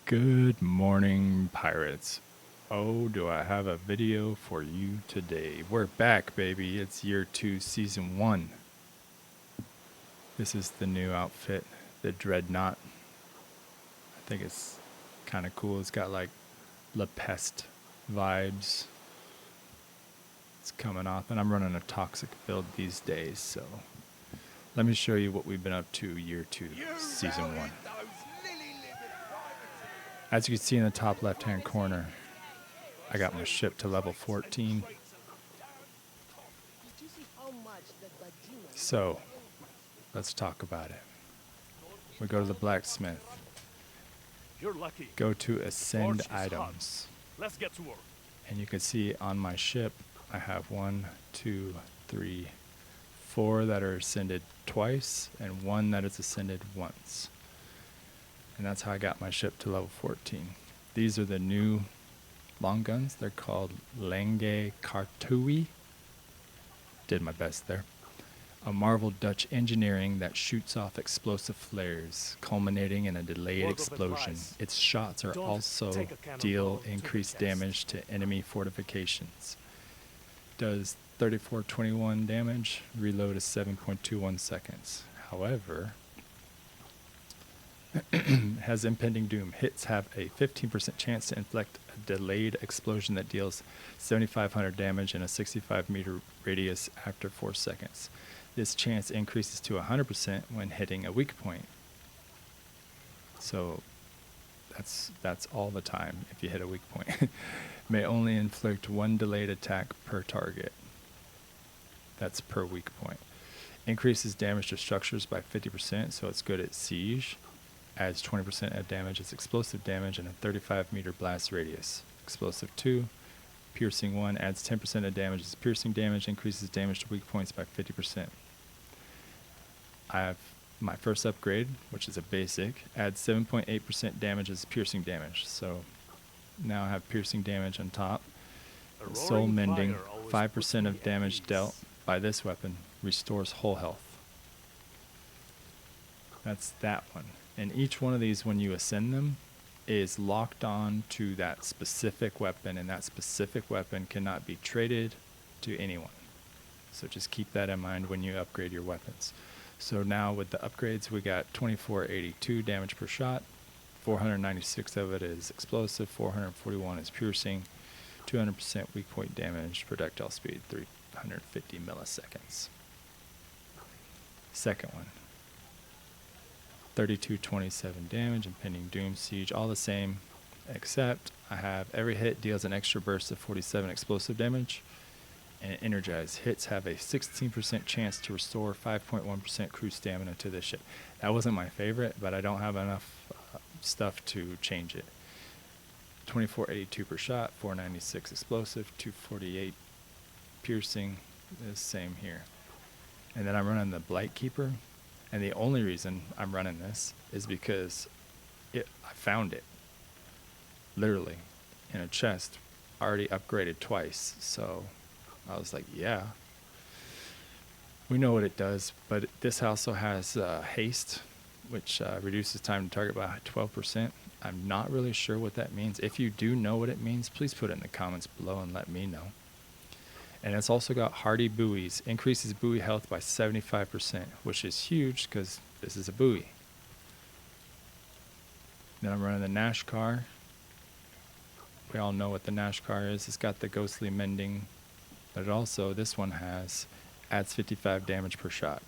Good morning, pirates. Oh, do I have a video for you today? We're back, baby. It's year 2, season 1. This is the new outfit, the Dreadnought. I think it's kind of cool. It's got like La Peste vibes. It's coming off, and I'm running a toxic build these days, so let me show you what we've been up to year 2, season 1. As you can see in the top left-hand corner, I got my ship to level 14. So, let's talk about it. We go to the blacksmith. Go to ascend items. Let's get to work. And you can see on my ship, I have 1, 2, 3, 4 that are ascended twice, and 1 that is ascended once. And that's how I got my ship to level 14. These are the new long guns. They're called Lange Kartui. Did my best there. A marvel Dutch engineering that shoots off explosive flares, culminating in a delayed explosion. Its shots are also deal increased damage to enemy fortifications. Does 3421 damage, reload is 7.21 seconds. However, has impending doom. Hits have a 15% chance to inflict a delayed explosion that deals 7,500 damage in a 65-meter radius after 4 seconds. This chance increases to 100% when hitting a weak point. So that's all the time if you hit a weak point. May only inflict 1 delayed attack per target. That's per weak point. Increases damage to structures by 50%, so it's good at siege. Adds 20% of damage as explosive damage and a 35-meter blast radius. Explosive 2. Piercing 1 adds 10% of damage as piercing damage, increases damage to weak points by 50%. I have my first upgrade, which is a basic, adds 7.8% damage as piercing damage. So now I have piercing damage on top. Soul Mending, 5% of damage dealt by this weapon restores whole health. That's that one. And each one of these, when you ascend them, is locked on to that specific weapon, and that specific weapon cannot be traded to anyone. So just keep that in mind when you upgrade your weapons. So now with the upgrades, we got 2482 damage per shot, 496 of it is explosive, 441 is piercing, 200% weak point damage, projectile speed 350 milliseconds. Second one. 3227 damage, impending doom, siege, all the same, except I have every hit deals an extra burst of 47 explosive damage, and energized hits have a 16% chance to restore 5.1% crew stamina to this ship. That wasn't my favorite, but I don't have enough stuff to change it. 2482 per shot, 496 explosive, 248 piercing, the same here. And then I'm running the Blight Keeper. And the only reason I'm running this is because I found it, literally, in a chest, already upgraded twice. So I was like, yeah, we know what it does. But this also has haste, which reduces time to target by 12%. I'm not really sure what that means. If you do know what it means, please put it in the comments below and let me know. And it's also got hardy buoys, increases buoy health by 75%, which is huge because this is a buoy. Then I'm running the Nash car. We all know what the Nash car is. It's got the ghostly mending, but it also, this one adds 55 damage per shot.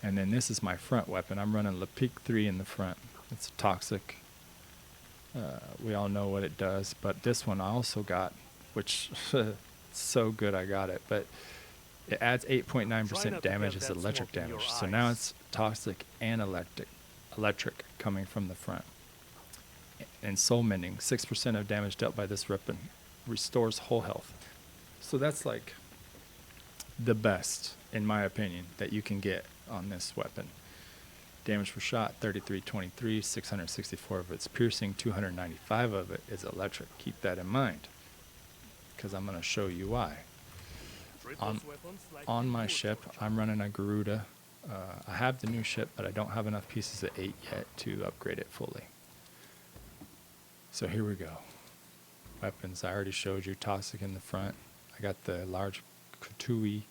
And then this is my front weapon. I'm running Lepic 3 in the front. It's toxic. We all know what it does, but this one I also got, which so good I got it, but it adds 8.9% damage as electric damage. So now it's toxic and electric coming from the front. And soul mending, 6% of damage dealt by this weapon restores whole health. So that's like the best, in my opinion, that you can get on this weapon. Damage per shot, 3323, 664 of it's piercing, 295 of it is electric. Keep that in mind, because I'm going to show you why. On my ship, I'm running a garuday. I have the new ship, but I don't have enough pieces of 8 yet to upgrade it fully. So here we go. Weapons, I already showed you Toxic in the front. I got the large Kutui,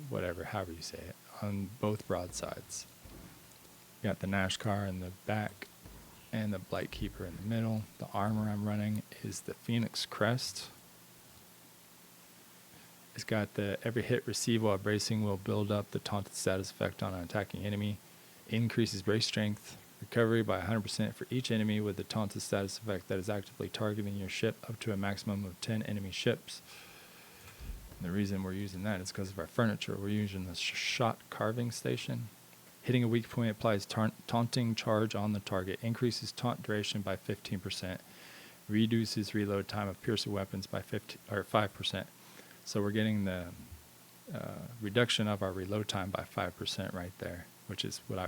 whatever, however you say it, on both broadsides. Got the Nashkar in the back and the Blightkeeper in the middle. The armor I'm running is the Phoenix Crest. It's got the every hit received while bracing will build up the taunted status effect on an attacking enemy. Increases brace strength. Recovery by 100% for each enemy with the taunted status effect that is actively targeting your ship up to a maximum of 10 enemy ships. And the reason we're using that is because of our furniture. We're using the shot carving station. Hitting a weak point applies taunting charge on the target. Increases taunt duration by 15%. Reduces reload time of piercing weapons by 5%. So we're getting the reduction of our reload time by 5% right there, which is what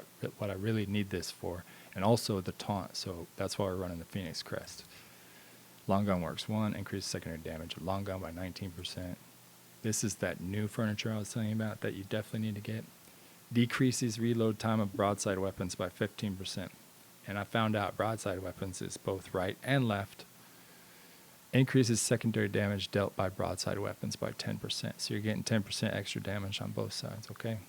I really need this for, and also the taunt. So that's why we're running the Phoenix Crest. Long gun works 1, increases secondary damage of long gun by 19%. This is that new furniture I was telling you about that you definitely need to get. Decreases reload time of broadside weapons by 15%. And I found out broadside weapons is both right and left. Increases secondary damage dealt by broadside weapons by 10%. So you're getting 10% extra damage on both sides, okay?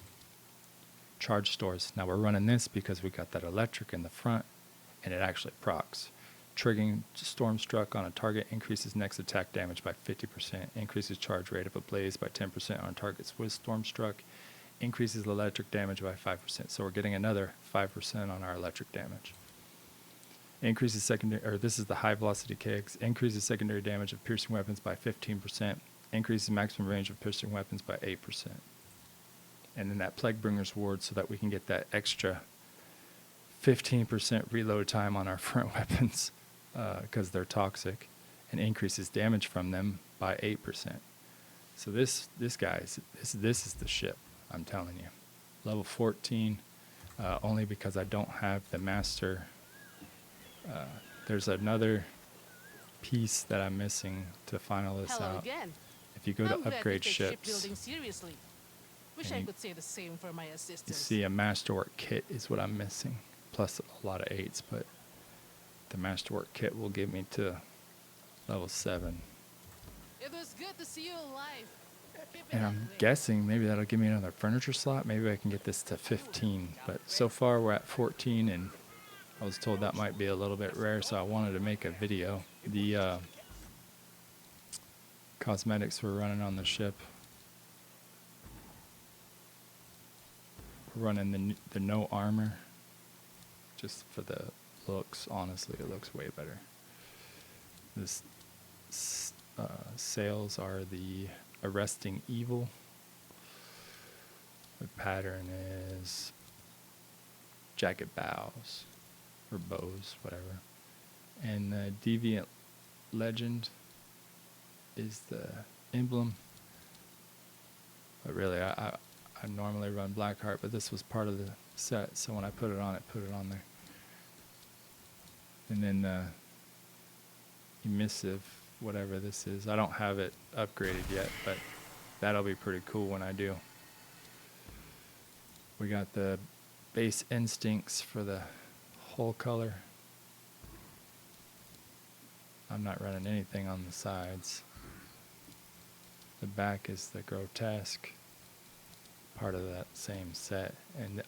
Charge stores. Now we're running this because we got that electric in the front and it actually procs. Triggering Stormstruck on a target increases next attack damage by 50%. Increases charge rate of a blaze by 10% on targets with Stormstruck. Increases electric damage by 5%. So we're getting another 5% on our electric damage. Increases secondary, or this is the high velocity kicks. Increases secondary damage of piercing weapons by 15%. Increases maximum range of piercing weapons by 8%. And then that Plaguebringer's Ward so that we can get that extra 15% reload time on our front weapons because they're toxic, and increases damage from them by 8%. So this guys, this is the ship, I'm telling you. Level 14, only because I don't have the master. There's another piece that I'm missing to final this Hello out. again. If you go to upgrade ships, Shipbuilding seriously. Wish I could say the same for my you assistants. see a masterwork kit is what I'm missing, plus a lot of 8s, but the masterwork kit will get me to level 7. It was good to see you alive. Keep it And that I'm way. guessing maybe that'll give me another furniture slot. Maybe I can get this to 15, but so far we're at 14, and I was told that might be a little bit rare, so I wanted to make a video. The cosmetics we're running on the ship. We're running the no armor, just for the looks. Honestly, it looks way better. This sails are the arresting evil. The pattern is jagged bows, or bows, whatever. And the deviant legend is the emblem. But really, I normally run Blackheart, but this was part of the set, so when I put it on there. And then emissive, whatever this is. I don't have it upgraded yet, but that'll be pretty cool when I do. We got the base instincts for the whole color. I'm not running anything on the sides. The back is the grotesque, part of that same set. And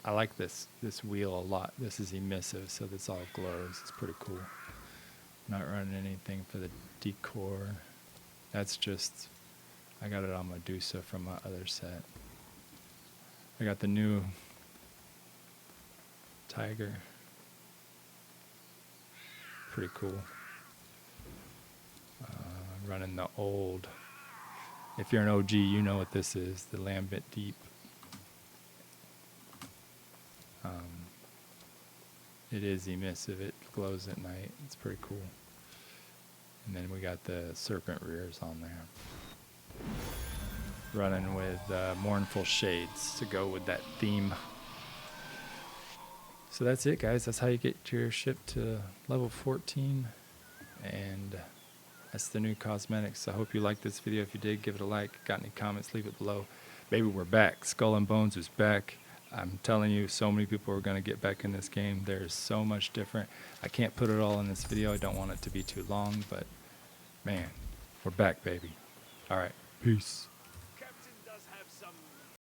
I like this wheel a lot. This is emissive, so this all glows. It's pretty cool. Not running anything for the decor. That's just, I got it on Medusa from my other set. I got the new tiger. Pretty cool. Running the old, if you're an OG, you know what this is, the Lambent Deep. It is emissive, it glows at night, it's pretty cool. And then we got the serpent rears on there. Running with mournful shades to go with that theme. So that's it, guys. That's how you get your ship to level 14. And that's the new cosmetics. I hope you liked this video. If you did, give it a like. Got any comments, leave it below. Baby, we're back. Skull and Bones is back. I'm telling you, so many people are going to get back in this game. There's so much different. I can't put it all in this video. I don't want it to be too long, but man, we're back, baby. All right, peace.